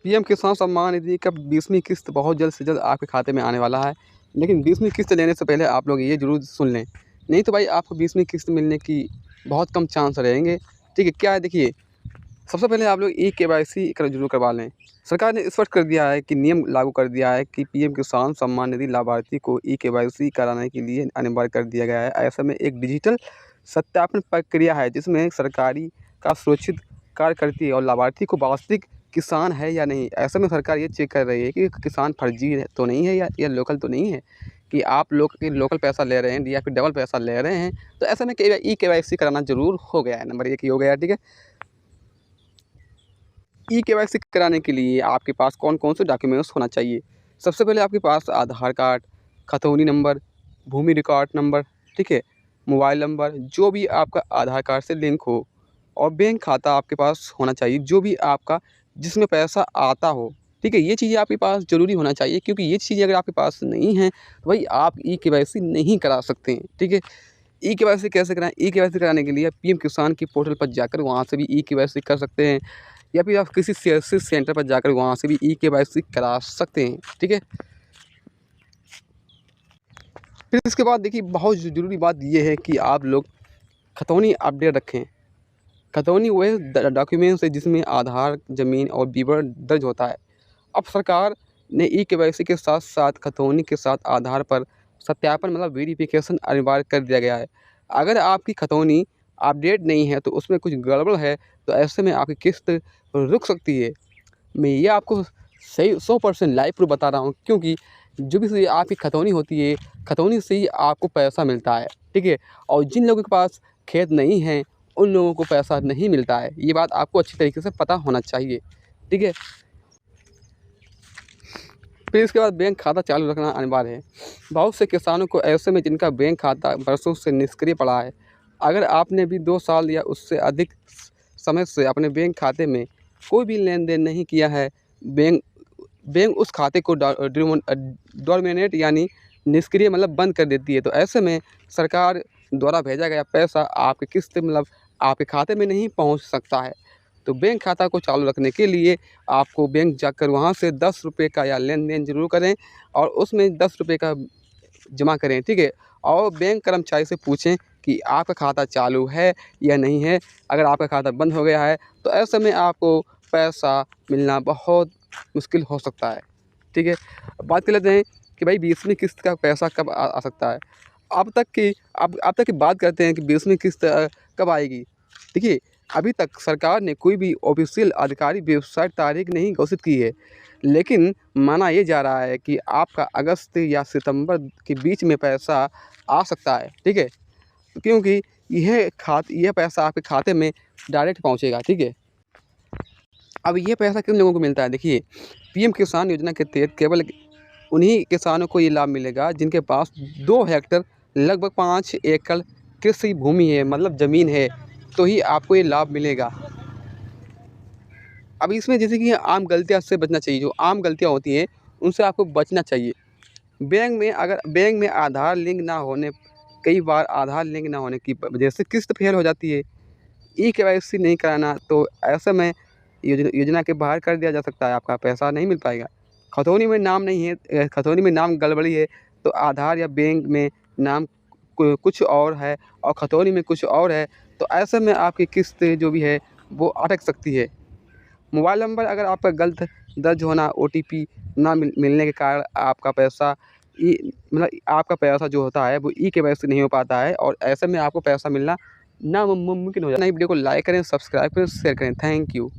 PM किसान सम्मान निधि का 20वीं किस्त बहुत जल्द से जल्द आपके खाते में आने वाला है। लेकिन 20वीं किस्त लेने से पहले आप लोग ये ज़रूर सुन लें, नहीं तो भाई आपको 20वीं किस्त मिलने की बहुत कम चांस रहेंगे। ठीक है, क्या है देखिए, सबसे पहले आप लोग ई-केवाईसी ज़रूर करवा लें। सरकार ने स्पष्ट कर दिया है कि नियम लागू कर दिया है कि पीएम किसान सम्मान निधि लाभार्थी को ई-केवाईसी कराने के लिए अनिवार्य कर दिया गया है। ऐसे में एक डिजिटल सत्यापन प्रक्रिया है जिसमें सरकारी का सुरक्षित कार्य करती है और लाभार्थी को वास्तविक किसान है या नहीं। ऐसे में सरकार ये चेक कर रही है कि किसान फर्जी तो नहीं है या लोकल तो नहीं है, कि आप लोकल पैसा ले रहे हैं या फिर डबल पैसा ले रहे हैं। तो ऐसे में ई-केवाईसी कराना ज़रूर हो गया है, नंबर 1 ये हो गया। ठीक है, ई-केवाईसी कराने के लिए आपके पास कौन कौन से डॉक्यूमेंट्स होना चाहिए। सबसे पहले आपके पास आधार कार्ड, खतौनी नंबर, भूमि रिकॉर्ड नंबर, ठीक है, मोबाइल नंबर जो भी आपका आधार कार्ड से लिंक हो, और बैंक खाता आपके पास होना चाहिए जो भी आपका जिसमें पैसा आता हो। ठीक है, ये चीज़ें आपके पास ज़रूरी होना चाहिए, क्योंकि ये चीज़ें अगर आपके पास नहीं हैं तो भाई आप ई-केवाईसी नहीं करा सकते हैं। ठीक है, ई-केवाईसी कैसे कराएं? ई-केवाईसी कराने के लिए पीएम किसान की पोर्टल पर जाकर वहाँ से भी ई-केवाईसी कर सकते हैं, या फिर आप किसी सीएससी सेंटर पर जाकर वहाँ से भी ई-केवाईसी करा सकते हैं। ठीक है, फिर इसके बाद देखिए, बहुत ज़रूरी बात ये है कि आप लोग खतौनी अपडेट रखें। खतौनी वह डॉक्यूमेंट्स है जिसमें आधार, ज़मीन और विवरण दर्ज होता है। अब सरकार ने ई-केवाईसी के साथ साथ खतौनी के साथ आधार पर सत्यापन मतलब वेरिफिकेशन अनिवार्य कर दिया गया है। अगर आपकी खतौनी अपडेट नहीं है तो उसमें कुछ गड़बड़ है, तो ऐसे में आपकी किस्त रुक सकती है। मैं ये आपको सही 100% लाइव प्रूफ बता रहा हूँ, क्योंकि जो भी आपकी खतौनी होती है, खतौनी से ही आपको पैसा मिलता है। ठीक है, और जिन लोगों के पास खेत नहीं है उन लोगों को पैसा नहीं मिलता है। ये बात आपको अच्छी तरीके से पता होना चाहिए। ठीक है, फिर इसके बाद बैंक खाता चालू रखना अनिवार्य है। बहुत से किसानों को ऐसे में जिनका बैंक खाता बरसों से निष्क्रिय पड़ा है, अगर आपने भी 2 साल या उससे अधिक समय से अपने बैंक खाते में कोई भी लेन देन नहीं किया है, बैंक बैंक उस खाते को डोरमेनेट यानी निष्क्रिय मतलब बंद कर देती है। तो ऐसे में सरकार द्वारा भेजा गया पैसा आपकी किस्त मतलब आपके खाते में नहीं पहुंच सकता है। तो बैंक खाता को चालू रखने के लिए आपको बैंक जाकर वहां से 10 रुपये का या लेन देन ज़रूर करें, और उसमें 10 रुपये का जमा करें। ठीक है, और बैंक कर्मचारी से पूछें कि आपका खाता चालू है या नहीं है। अगर आपका खाता बंद हो गया है तो ऐसे में आपको पैसा मिलना बहुत मुश्किल हो सकता है। ठीक है, अब बात कर लेते हैं कि भाई 20वीं किस्त का पैसा कब आ सकता है। अब तक की बात करते हैं कि 20वीं किस्त कब आएगी। देखिए, अभी तक सरकार ने कोई भी ऑफिशियल आधिकारिक वेबसाइट तारीख नहीं घोषित की है, लेकिन माना ये जा रहा है कि आपका अगस्त या सितंबर के बीच में पैसा आ सकता है। ठीक है, क्योंकि यह पैसा आपके खाते में डायरेक्ट पहुंचेगा। ठीक है, अब ये पैसा किन लोगों को मिलता है? देखिए, पीएम किसान योजना के तहत केवल उन्हीं किसानों को ये लाभ मिलेगा जिनके पास 2 हेक्टेयर लगभग 5 एकड़ कृषि भूमि है, मतलब ज़मीन है, तो ही आपको ये लाभ मिलेगा। अब इसमें जैसे कि आम गलतियाँ से बचना चाहिए, जो आम गलतियाँ होती हैं उनसे आपको बचना चाहिए। बैंक में आधार लिंक ना होने कई बार आधार लिंक ना होने की वजह से किस्त फेल हो जाती है। ई-केवाईसी नहीं कराना तो ऐसे में योजना के बाहर कर दिया जा सकता है, आपका पैसा नहीं मिल पाएगा। खतौनी में नाम नहीं है, खतौनी में नाम गड़बड़ी है, तो आधार या बैंक में नाम कुछ और है और खतौनी में कुछ और है, तो ऐसे में आपकी किस्त जो भी है वो अटक सकती है। मोबाइल नंबर अगर आपका गलत दर्ज होना, ओटीपी ना मिलने के कारण आपका पैसा आपका पैसा जो होता है वो ई-केवाईसी नहीं हो पाता है, और ऐसे में आपको पैसा मिलना नामुमकिन हो जाता है। नई वीडियो को लाइक करें, सब्सक्राइब करें, शेयर करें। Thank you.